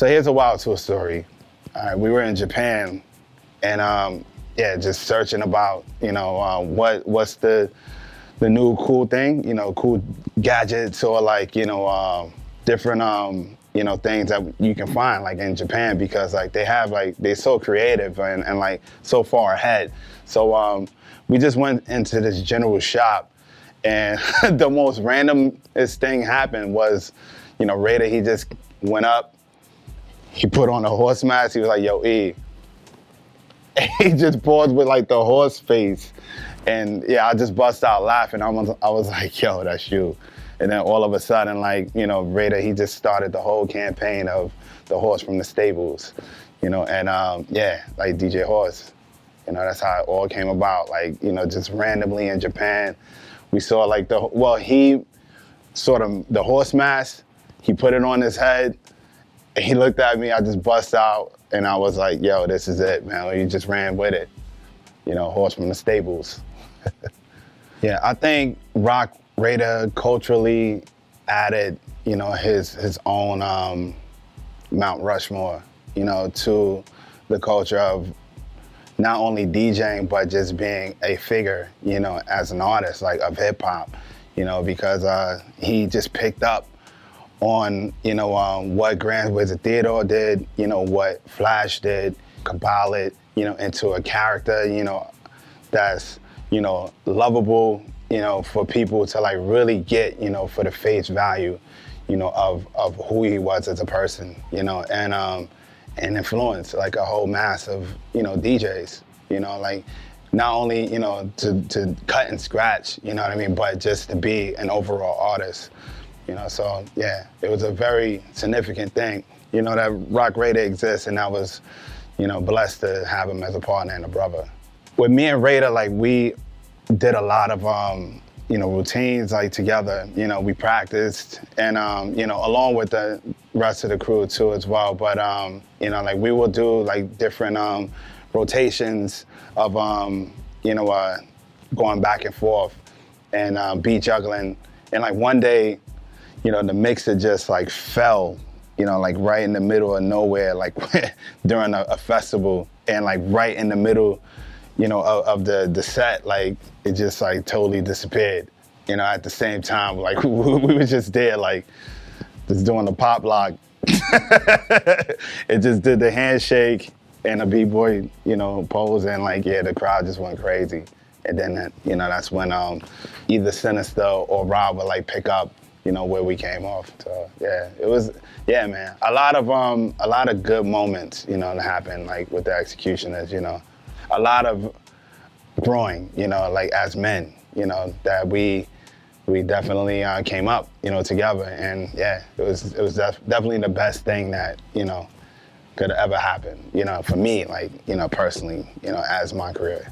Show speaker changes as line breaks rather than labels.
So here's a wild tour story. We were in Japan, and yeah, just searching about, what's the new cool thing, cool gadgets or like, different, things that you can find like in Japan, because like they have like, they're so creative and like so far ahead. So we just went into this general shop, and the most randomest thing happened was, Raida, he just went up, he put on a horse mask, he was like, yo, E. He just paused with like the horse face. And yeah, I just bust out laughing. I was like, yo, that's you. And then all of a sudden, like, Raida, he just started the whole campaign of the horse from the stables, and yeah, like DJ Horse. That's how it all came about. Like, just randomly in Japan, we saw like the horse mask, he put it on his head, and he looked at me, I just bust out, and I was like, yo, this is it, man. You just ran with it. Horse from the stables. Yeah, I think Roc Raida culturally added, his own Mount Rushmore, to the culture of not only DJing, but just being a figure, as an artist, like of hip hop, because he just picked up on, what Grand Wizard Theodore did, what Flash did, compile it, into a character, that's, lovable, for people to like really get, for the face value, of who he was as a person, and influence like a whole mass of, DJs, like not only, to cut and scratch, what I mean, but just to be an overall artist, so yeah, it was a very significant thing, that Roc Raida exists, and I was, blessed to have him as a partner and a brother. With me and Raida, like we did a lot of, routines like together, we practiced, and, along with the rest of the crew too as well, but, like we will do like different rotations of, going back and forth and beat juggling, and like one day, the mixer just like fell, like right in the middle of nowhere, like during a festival, and like right in the middle, of the set, like it just like totally disappeared. At the same time, like we were just there, like just doing the pop lock. It just did the handshake and a b-boy, pose, and like yeah, the crowd just went crazy. And then that's when either Sinister or Rob would like pick up, where we came off. So yeah, it was, yeah, man, a lot of good moments, that happened like with the X-Ecutioners, a lot of growing, like as men, that we definitely came up, together, and yeah, it was definitely the best thing that, could have ever happened, for me, like, personally, as my career.